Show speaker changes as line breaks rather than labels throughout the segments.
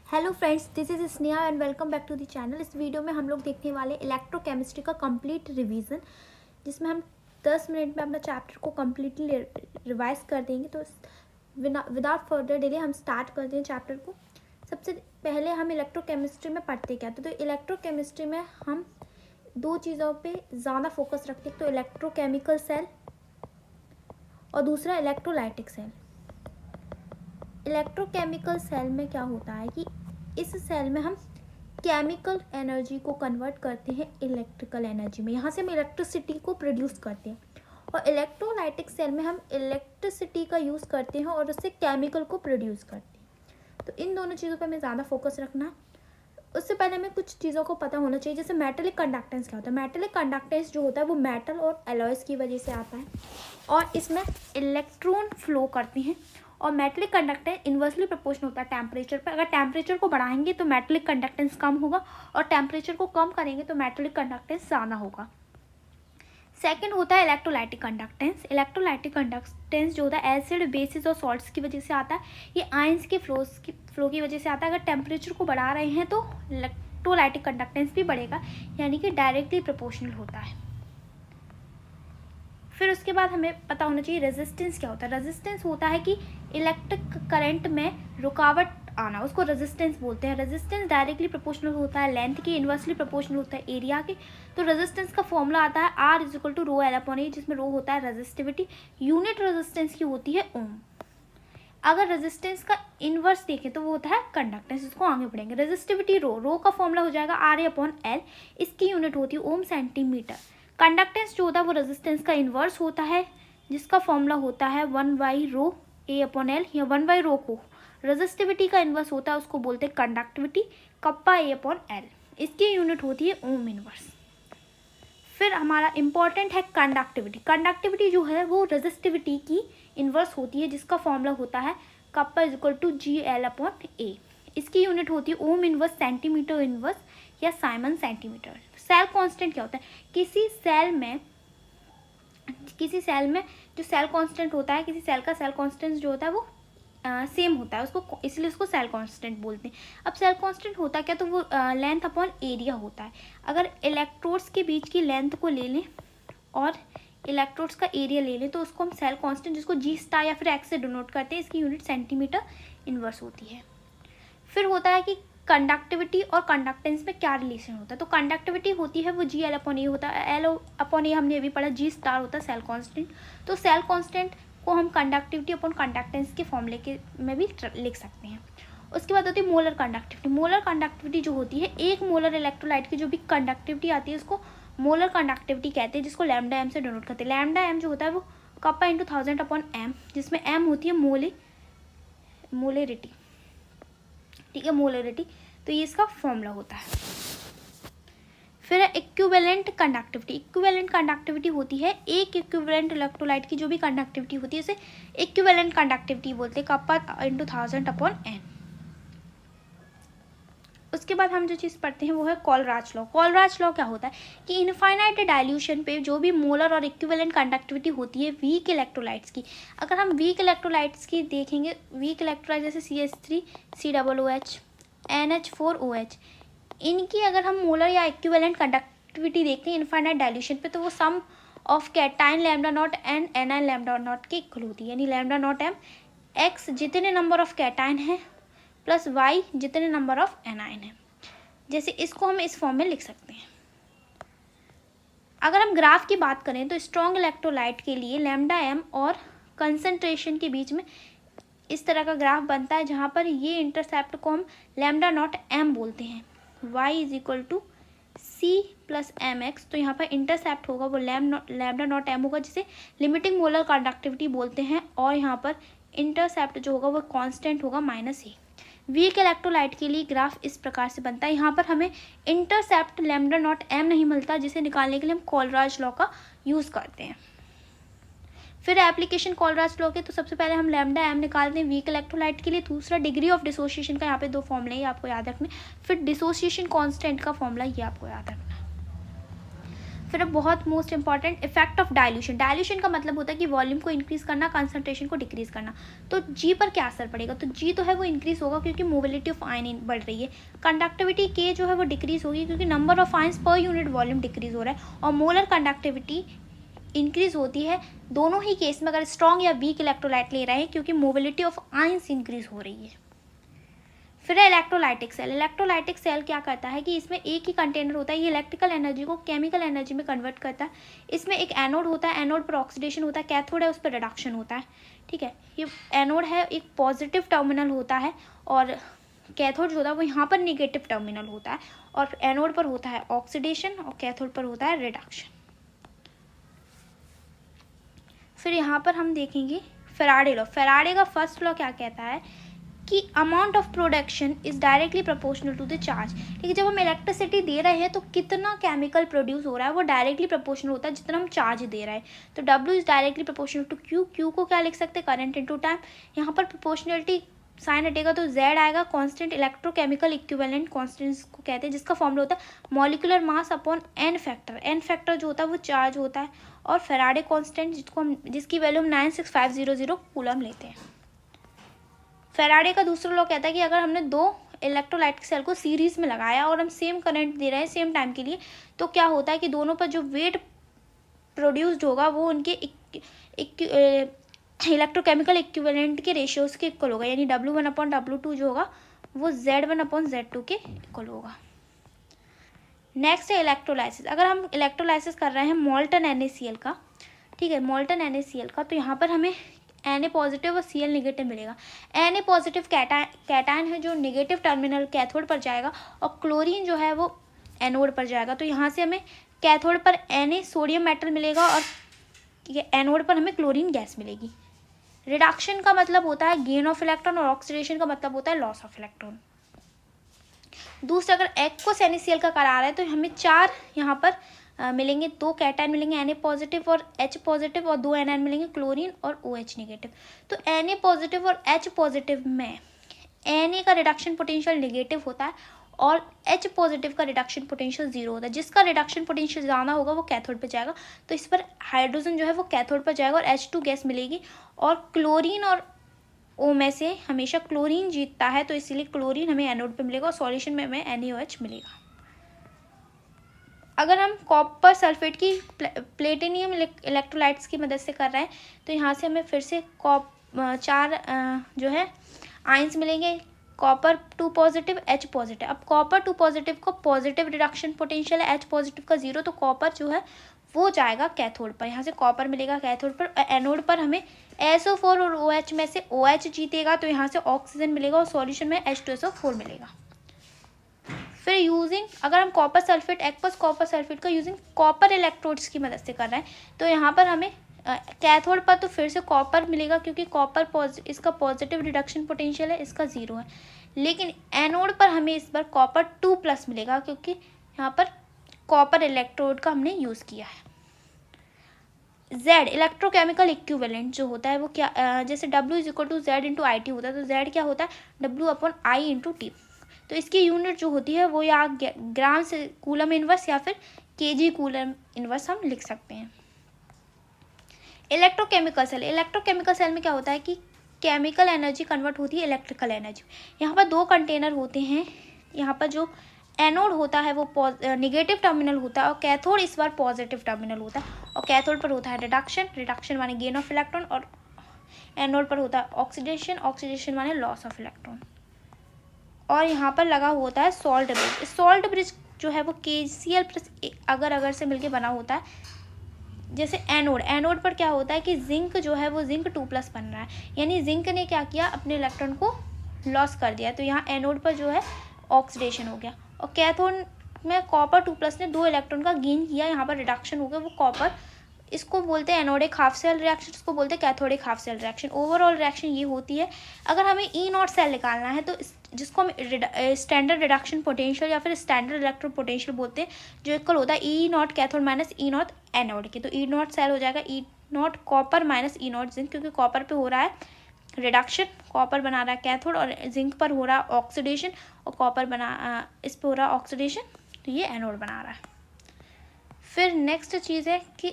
Hello friends, this is Sneha and welcome back to the channel. इस video में हम लोग देखने वाले इलेक्ट्रोकेमिस्ट्री का कंप्लीट रिवीजन, जिसमें हम 10 मिनट में अपना चैप्टर को कम्प्लीटली रिवाइज कर देंगे। तो विदाउट फर्दर डिले हम स्टार्ट करते हैं चैप्टर को। सबसे पहले हम इलेक्ट्रोकेमिस्ट्री में पढ़ते क्या थे। तो इलेक्ट्रोकेमिस्ट्री में हम दो चीज़ों पे ज़्यादा फोकस रखते हैं, तो इलेक्ट्रोकेमिकल सेल और दूसरा इलेक्ट्रोलाइटिक सेल। इलेक्ट्रोकेमिकल सेल में क्या होता है कि इस सेल में हम केमिकल एनर्जी को कन्वर्ट करते हैं इलेक्ट्रिकल एनर्जी में। यहाँ से हम इलेक्ट्रिसिटी को प्रोड्यूस करते हैं। और इलेक्ट्रोलाइटिक सेल में हम इलेक्ट्रिसिटी का यूज़ करते हैं और उससे केमिकल को प्रोड्यूस करते हैं। तो इन दोनों चीज़ों पर हमें ज़्यादा फोकस रखना। उससे पहले हमें कुछ चीज़ों को पता होना चाहिए, जैसे मेटेलिक कंडक्टेंस क्या होता है। मेटेलिक कंडक्टेंस जो होता है वो मेटल और एलॉयज़ की वजह से आता है और इसमें इलेक्ट्रॉन फ्लो करते हैं। और मेटेलिक कंडक्टेंस इन्वर्सली प्रोपोर्शनल होता है टेम्परेचर पर। अगर टेम्परेचर को बढ़ाएंगे तो मेटेलिक कंडक्टेंस कम होगा और टेम्परेचर को कम करेंगे तो मेटेलिक कंडक्टेंस ज़्यादा होगा। सेकंड होता है इलेक्ट्रोलाइटिक कंडक्टेंस। इलेक्ट्रोलाइटिक कंडक्टेंस जो होता है एसिड, बेसिस और सॉल्ट्स की वजह से आता है। ये आयंस के फ्लो की वजह से आता है। अगर टेम्परेचर को बढ़ा रहे हैं तो इलेक्ट्रोलाइटिक कंडक्टेंस भी बढ़ेगा, यानी कि डायरेक्टली प्रोपोर्शनल होता है। फिर उसके बाद हमें पता होना चाहिए रेजिस्टेंस क्या होता है। रेजिस्टेंस होता है कि इलेक्ट्रिक करंट में रुकावट आना, उसको रेजिस्टेंस बोलते हैं। रेजिस्टेंस डायरेक्टली प्रोपोर्शनल होता है लेंथ की, इन्वर्सली प्रोपोर्शनल होता है एरिया के। तो रेजिस्टेंस का फॉर्मूला आता है R=ρL/A, जिसमें रो होता है रेजिस्टिविटी। यूनिट रेजिस्टेंस की होती है ओम। अगर रेजिस्टेंस का इन्वर्स देखें तो वो होता है कंडक्टेंस। इसको आगे बढ़ेंगे। रेजिस्टिविटी रो का फॉर्मूला हो जाएगा RA/L। इसकी यूनिट होती है ओम सेंटीमीटर। कंडक्टेंस जो होता है वो रेजिस्टेंस का इन्वर्स होता है, जिसका फॉर्मूला होता है 1/ρA/L, या 1/ρ को रेजिस्टिविटी का इन्वर्स होता है, उसको बोलते हैं कंडक्टिविटी, κA/L। इसकी यूनिट होती है ओम इन्वर्स। फिर हमारा इम्पॉर्टेंट है कंडक्टिविटी। कंडक्टिविटी जो है वो रेजिस्टिविटी की इन्वर्स होती है, जिसका फॉर्मूला होता है κ=GL/A। इसकी यूनिट होती है ओम इन्वर्स, सेंटीमीटर इन्वर्स या साइमन सेंटीमीटर। सेल कांस्टेंट क्या होता है। किसी सेल में जो सेल कांस्टेंट होता है, किसी सेल का सेल कांस्टेंट जो होता है वो सेम होता है, उसको इसलिए उसको सेल कांस्टेंट बोलते हैं। अब सेल कांस्टेंट होता क्या, तो वो लेंथ अपॉन एरिया होता है। अगर इलेक्ट्रोड्स के बीच की लेंथ को ले लें और इलेक्ट्रोड्स का एरिया ले लें तो उसको हम सेल कांस्टेंट, जिसको G* या फिर X से डिनोट करते हैं, इसकी यूनिट सेंटीमीटर इन्वर्स होती है। फिर होता है कि कंडक्टिविटी और कंडक्टेंस में क्या रिलेशन होता है। तो कंडक्टिविटी होती है वो GL/A होता है। L/A हमने अभी पढ़ा, G* होता है सेल कांस्टेंट। तो सेल कांस्टेंट को हम कंडक्टिविटी अपॉन कंडक्टेंस के फॉर्मूले के में भी लिख सकते हैं। उसके बाद होती है मोलर कंडक्टिविटी। मोलर कंडक्टिविटी जो होती है, एक मोलर इलेक्ट्रोलाइट की जो भी कंडक्टिविटी आती है उसको मोलर कंडक्टिविटी कहते हैं, जिसको λm से डिनोट करते हैं। λm जो होता है वो κ×1000/m, जिसमें m होती है मोलरिटी, ठीक है, मोलरिटी। तो ये इसका फॉर्मूला होता है। फिर है इक्विवेलेंट कंडक्टिविटी। इक्विवेलेंट कंडक्टिविटी होती है एक इक्विवेलेंट इलेक्ट्रोलाइट की जो भी कंडक्टिविटी होती है उसे इक्विवेलेंट कंडक्टिविटी बोलते हैं, κ×1000/n। उसके बाद हम जो चीज़ पढ़ते हैं वो है कॉलराज लॉ। कॉलराज लॉ क्या होता है कि इनफाइनाइट डाइल्यूशन पे जो भी मोलर और इक्विवेलेंट कंडक्टिविटी होती है वीक इलेक्ट्रोलाइट्स की, अगर हम वीक इलेक्ट्रोलाइट्स की देखेंगे, वीक इलेक्ट्रोलाइट जैसे CH3, COOH, NH4OH, इनकी अगर हम मोलर या इक्विवेलेंट कंडक्टिविटी देखते हैं इनफाइनाइट डाइल्यूशन पे, तो वो सम ऑफ कैटाइन λ0 एंड एनाइन λ0 के इक्वल होती है। यानी λ0m x जितने नंबर ऑफ कैटाइन है प्लस y जितने नंबर ऑफ एनाइन है। जैसे इसको हम इस फॉर्म में लिख सकते हैं। अगर हम ग्राफ की बात करें तो स्ट्रॉन्ग इलेक्ट्रोलाइट के लिए λm और कंसंट्रेशन के बीच में इस तरह का ग्राफ बनता है, जहाँ पर ये इंटरसेप्ट को हम λ0m बोलते हैं। y=c+mx, तो यहाँ पर इंटरसेप्ट होगा वो λ0m होगा, जिसे लिमिटिंग मोलर कंडक्टिविटी बोलते हैं। और यहाँ पर इंटरसेप्ट जो होगा वो कांस्टेंट होगा -a। वीक इलेक्ट्रोलाइट के लिए ग्राफ इस प्रकार से बनता है। यहाँ पर हमें इंटरसेप्ट λ0m नहीं मिलता, जिसे निकालने के लिए हम कॉलराज लॉ का यूज़ करते हैं। फिर एप्लीकेशन कॉलराज लॉ के, तो सबसे पहले हम λm निकालते हैं वीक इलेक्ट्रोलाइट के लिए। दूसरा डिग्री ऑफ डिसोसिएशन का, यहाँ पे दो फॉर्मूले हैं आपको याद रखने। फिर डिसोसिएशन कांस्टेंट का फॉर्मूला ये आपको याद रखना। फिर अब बहुत most important effect of dilution. Dilution का मतलब होता है कि वॉल्यूम को इंक्रीज करना, कंसंट्रेशन को डिक्रीज करना। तो जी पर क्या असर पड़ेगा, तो जी तो है वो इंक्रीज होगा क्योंकि मोबिलिटी ऑफ आयन बढ़ रही है। कंडक्टिविटी के जो है वो डिक्रीज होगी क्योंकि number of ions per unit volume decrease हो रहा है। और मोलर कंडक्टिविटी इंक्रीज होती है दोनों ही केस में अगर स्ट्रॉन्ग या वीक इलेक्ट्रोलाइट ले रहे हैं क्योंकि मोबिलिटी ऑफ आयन्स इंक्रीज हो रही है। फिर इलेक्ट्रोलाइटिक सेल। इलेक्ट्रोलाइटिक सेल क्या करता है कि इसमें एक ही कंटेनर होता है, ये इलेक्ट्रिकल एनर्जी को केमिकल एनर्जी में कन्वर्ट करता है। इसमें एक एनोड होता है, एनोड पर ऑक्सीडेशन होता है, कैथोड है उस पर रिडक्शन होता है। ठीक है, ये एनोड है एक पॉजिटिव टर्मिनल होता है और कैथोड जो होता है वो यहाँ पर निगेटिव टर्मिनल होता है। और एनोड पर होता है ऑक्सीडेशन और कैथोड पर होता है रिडक्शन। फिर यहाँ पर हम देखेंगे फैराडे लॉ। फैराडे का फर्स्ट लॉ क्या कहता है कि amount of production is directly proportional to the charge. ठीक है, जब हम इलेक्ट्रिसिटी दे रहे हैं तो कितना केमिकल प्रोड्यूस हो रहा है वो डायरेक्टली प्रोपोर्शनल होता है जितना हम चार्ज दे रहे हैं। तो W is directly proportional to Q। Q को क्या लिख सकते हैं, करंट इनटू टाइम। यहाँ पर प्रोपोर्शनलिटी साइन हटेगा तो Z आएगा, कांस्टेंट इलेक्ट्रोकेमिकल इक्विवेलेंट कांस्टेंट को कहते हैं, जिसका फॉर्मूला होता है molecular mass upon n factor. n factor जो होता है वो चार्ज होता है। और फैराडे कांस्टेंट जिसकी वैल्यू हम 96500 कूलम लेते हैं। फैराडे का दूसरा लॉ कहता है कि अगर हमने दो इलेक्ट्रोलाइटिक सेल को सीरीज में लगाया और हम सेम करंट दे रहे हैं सेम टाइम के लिए, तो क्या होता है कि दोनों पर जो वेट प्रोड्यूस्ड होगा वो उनके इलेक्ट्रोकेमिकल इक्विवेलेंट के रेशियोज के इक्वल होगा, यानी W1/W2 जो होगा वो Z1/Z2 के इक्वल होगा। नेक्स्ट है इलेक्ट्रोलाइसिस। अगर हम इलेक्ट्रोलाइसिस कर रहे हैं मोल्टन NaCl का, ठीक है, मोल्टन NaCl का, तो यहाँ पर हमें Na पॉजिटिव और Cl नेगेटिव मिलेगा। Na पॉजिटिव कैटायन है जो नेगेटिव टर्मिनल कैथोड पर जाएगा और क्लोरीन जो है वो एनोड पर जाएगा। तो यहाँ से हमें कैथोड पर Na सोडियम मेटल मिलेगा और एनोड पर हमें क्लोरीन गैस मिलेगी। रिडक्शन का मतलब होता है गेन ऑफ इलेक्ट्रॉन और ऑक्सीडेशन का मतलब होता है लॉस ऑफ इलेक्ट्रॉन। दूसरा, अगर एक्वस NaCl का करार है तो हमें 4 यहाँ पर मिलेंगे, 2 कैटायन मिलेंगे Na पॉजिटिव और H पॉजिटिव और 2 एनायन मिलेंगे क्लोरीन और OH नेगेटिव। तो Na पॉजिटिव और H पॉजिटिव में Na का रिडक्शन पोटेंशियल नेगेटिव होता है और H पॉजिटिव का रिडक्शन पोटेंशियल 0 होता है। जिसका रिडक्शन पोटेंशियल ज़्यादा होगा वो कैथोड पे जाएगा, तो इस पर हाइड्रोजन जो है वो कैथोड पर जाएगा और H2 गैस मिलेगी। और क्लोरीन और O में से हमेशा क्लोरीन जीतता है, तो इसीलिए क्लोरीन हमें एनोड पे मिलेगा और सॉल्यूशन में हमें NaOH मिलेगा। अगर हम कॉपर सल्फेट की प्लेटिनियम इलेक्ट्रोलाइट्स की मदद से कर रहे हैं तो यहाँ से हमें फिर से 4 जो है आयंस मिलेंगे, कॉपर 2 पॉजिटिव H पॉजिटिव। अब कॉपर 2 पॉजिटिव को पॉजिटिव रिडक्शन पोटेंशियल है, H पॉजिटिव का 0, तो कॉपर जो है वो जाएगा कैथोड पर। यहाँ से कॉपर मिलेगा कैथोड पर। एनोड पर हमें SO4 और OH में से OH जीतेगा, तो यहाँ से ऑक्सीजन मिलेगा और सॉल्यूशन में H2SO4 मिलेगा। फिर यूजिंग, अगर हम copper sulphate aqueous copper sulphate का यूजिंग कॉपर इलेक्ट्रोड्स की मदद से कर रहे हैं तो यहाँ पर हमें कैथोड पर तो फिर से कॉपर मिलेगा क्योंकि कॉपर इसका पॉजिटिव रिडक्शन पोटेंशियल है, इसका 0 है। लेकिन एनोड पर हमें इस बार कॉपर 2+ मिलेगा क्योंकि यहाँ पर कॉपर इलेक्ट्रोड का हमने यूज़ किया है। Z इलेक्ट्रोकेमिकल इक्विवेलेंट जो होता है वो क्या, जैसे W = Z/IT होता है, तो Z क्या होता है W/I/T। तो इसकी यूनिट जो होती है वो या ग्राम से कूलम इनवर्स या फिर kg कूलम इनवर्स हम लिख सकते हैं। इलेक्ट्रोकेमिकल सेल में क्या होता है कि केमिकल एनर्जी कन्वर्ट होती है इलेक्ट्रिकल एनर्जी। यहाँ पर 2 कंटेनर होते हैं। यहाँ पर जो एनोड होता है वो नेगेटिव टर्मिनल होता है और कैथोड इस बार पॉजिटिव टर्मिनल होता है। और कैथोड पर होता है रिडक्शन माने गेन ऑफ इलेक्ट्रॉन, और एनोड पर होता है ऑक्सीडेशन माने लॉस ऑफ इलेक्ट्रॉन। और यहाँ पर लगा होता है सॉल्ट ब्रिज। सॉल्ट ब्रिज जो है वो KCl प्लस अगर से मिलके बना होता है। जैसे एनोड पर क्या होता है कि जिंक जो है वो जिंक 2+ बन रहा है, यानी जिंक ने क्या किया, अपने इलेक्ट्रॉन को लॉस कर दिया, तो यहाँ एनोड पर जो है ऑक्सीडेशन हो गया। और कैथोड में कॉपर 2+ ने 2 इलेक्ट्रॉन का गेन किया, यहाँ पर रिडक्शन हो गया, वो कॉपर, इसको बोलते हैं एनोडिक हाफ सेल रिएक्शन, इसको बोलते हैं cathodic half cell reaction. Overall reaction ये होती है। अगर हमें E0 सेल निकालना है तो जिसको हम स्टैंडर्ड रिडक्शन पोटेंशियल या फिर स्टैंडर्ड इलेक्ट्रॉन पोटेंशियल बोलते हैं, जो इक्वल होता है E0 cathode minus E0 anode की। तो E0 सेल हो जाएगा E0 copper minus E0 zinc, क्योंकि कॉपर पे हो रहा है रिडक्शन, कॉपर बना रहा है कैथोड, और जिंक पर हो रहा है ऑक्सीडेशन, और कॉपर इस पर हो रहा है ऑक्सीडेशन, तो ये एनोड बना रहा है। फिर नेक्स्ट चीज़ है कि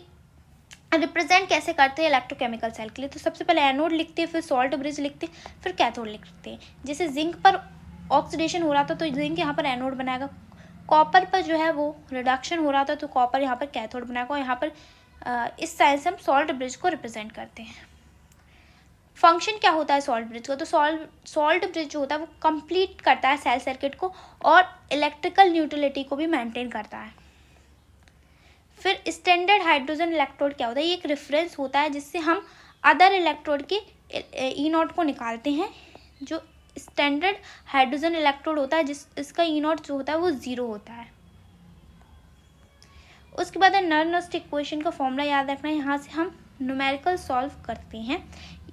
रिप्रेजेंट कैसे करते हैं इलेक्ट्रोकेमिकल सेल के लिए। तो सबसे पहले एनोड लिखते हैं, फिर सॉल्ट ब्रिज लिखते हैं, फिर कैथोड लिखते हैं। जैसे जिंक पर ऑक्सीडेशन हो रहा था तो जिंक यहाँ पर एनोड बनाएगा, कॉपर पर जो है वो रिडक्शन हो रहा था तो कॉपर यहाँ पर कैथोड बनाएगा, और यहाँ पर इस साइड से हम सॉल्ट ब्रिज को रिप्रेजेंट करते हैं। फंक्शन क्या होता है सॉल्ट ब्रिज का, तो सॉल्ट ब्रिज जो होता है वो कंप्लीट करता है सेल सर्किट को और इलेक्ट्रिकल न्यूट्रलिटी को भी मेंटेन करता है। फिर स्टैंडर्ड हाइड्रोजन इलेक्ट्रोड क्या होता है, ये एक रेफरेंस होता है जिससे हम अदर इलेक्ट्रोड के ई नॉट को निकालते हैं। जो स्टैंडर्ड हाइड्रोजन इलेक्ट्रोड होता है इसका ई नॉट जो होता है वो 0 होता है। उसके बाद नर्नस्ट इक्वेशन का फॉर्मूला याद रखना है, यहाँ से हम न्यूमेरिकल सॉल्व करते हैं।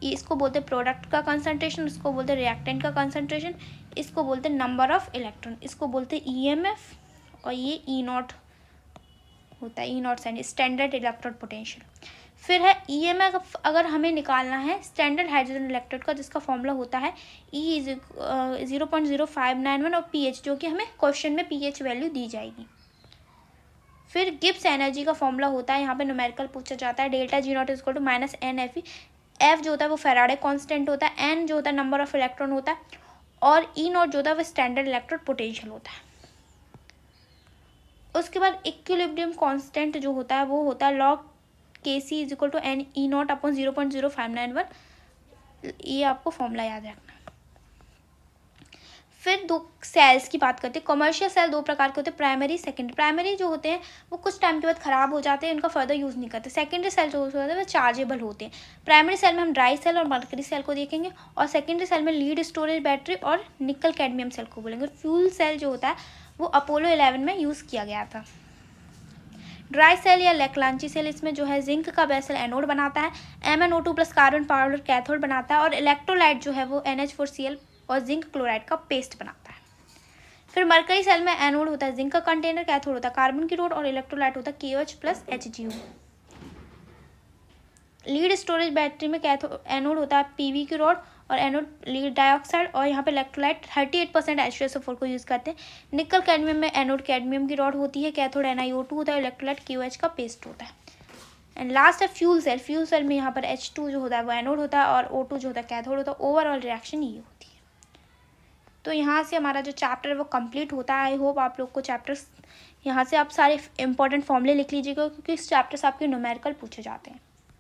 इसको बोलते हैं प्रोडक्ट का कंसंट्रेशन, इसको बोलते हैं रिएक्टेंट का कंसंट्रेशन, इसको बोलते हैं नंबर ऑफ इलेक्ट्रॉन, इसको बोलते हैं ईएमएफ, और ये ई नॉट होता है, ई नॉट स्टैंडर्ड इलेक्ट्रोड पोटेंशियल। फिर है ईएमएफ अगर हमें निकालना है स्टैंडर्ड हाइड्रोजन इलेक्ट्रोड का, जिसका फॉर्मूला होता है ई 0.0591 और पीएच, जो कि हमें क्वेश्चन में पीएच वैल्यू दी जाएगी। फिर गिब्स एनर्जी का फॉर्मूला होता है, यहाँ पे न्यूमेरिकल पूछा जाता है, delta G not is equal to minus N F E. F जो होता है वो फेराडे कांस्टेंट होता है, एन जो होता है नंबर ऑफ इलेक्ट्रॉन होता है, और ई नॉट जो होता है वो स्टैंडर्ड इलेक्ट्रोड पोटेंशियल होता है। उसके बाद इक्विलिब्रियम कांस्टेंट जो होता है वो होता है log K C is equal to N E not upon 0.0591। ये आपको फॉर्मूला याद रखना। फिर दो सेल्स की बात करते हैं। कमर्शियल सेल दो प्रकार के होते हैं, प्राइमरी सेकेंडरी। प्राइमरी जो होते हैं वो कुछ टाइम के बाद ख़राब हो जाते हैं, इनका फर्दर यूज़ नहीं करते। सेकेंडरी सेल जो होते हैं वो चार्जेबल होते हैं। प्राइमरी सेल में हम ड्राई सेल और मरकरी सेल को देखेंगे, और सेकेंडरी सेल में लीड स्टोरेज बैटरी और निकल कैडमियम सेल को बोलेंगे। फ्यूल सेल जो होता है वो अपोलो 11 में यूज़ किया गया था। ड्राई सेल या लेक्लांची सेल, इसमें जो है जिंक का बेसल एनोड बनाता है, MnO2 plus carbon powder cathode बनाता है, और इलेक्ट्रोलाइट जो है वो NH4Cl और जिंक क्लोराइड का पेस्ट बनाता है। फिर मरकरी सेल में एनोड होता है जिंक का कंटेनर, कैथोड होता है कार्बन की रोड, और इलेक्ट्रोलाइट होता है KOH plus HgO। Lead storage battery में एनोड होता है PV की रोड और एनोड लीड डाइऑक्साइड, और यहाँ पे इलेक्ट्रोलाइट 38% H2SO4 को यूज़ करते हैं। निकल कैडमियम में एनोड कैडमियम की रॉड होती है, कैथोड NiO2 होता है, इलेक्ट्रोलाइट KOH का पेस्ट होता है। एंड लास्ट है फ्यूल सेल। फ्यूल सेल में यहाँ पर H2 जो होता है वो एनोड होता है और O2 जो होता है कैथोड होता है। ओवरऑल रिएक्शन ये होती है। तो यहाँ से हमारा जो चैप्टर है वो कंप्लीट होता है। आई होप आप लोग को चैप्टर्स यहाँ से आप सारे इंपॉर्टेंट फॉर्मूले लिख लीजिएगा, क्योंकि इस चैप्टर से आपके न्यूमेरिकल पूछे जाते हैं।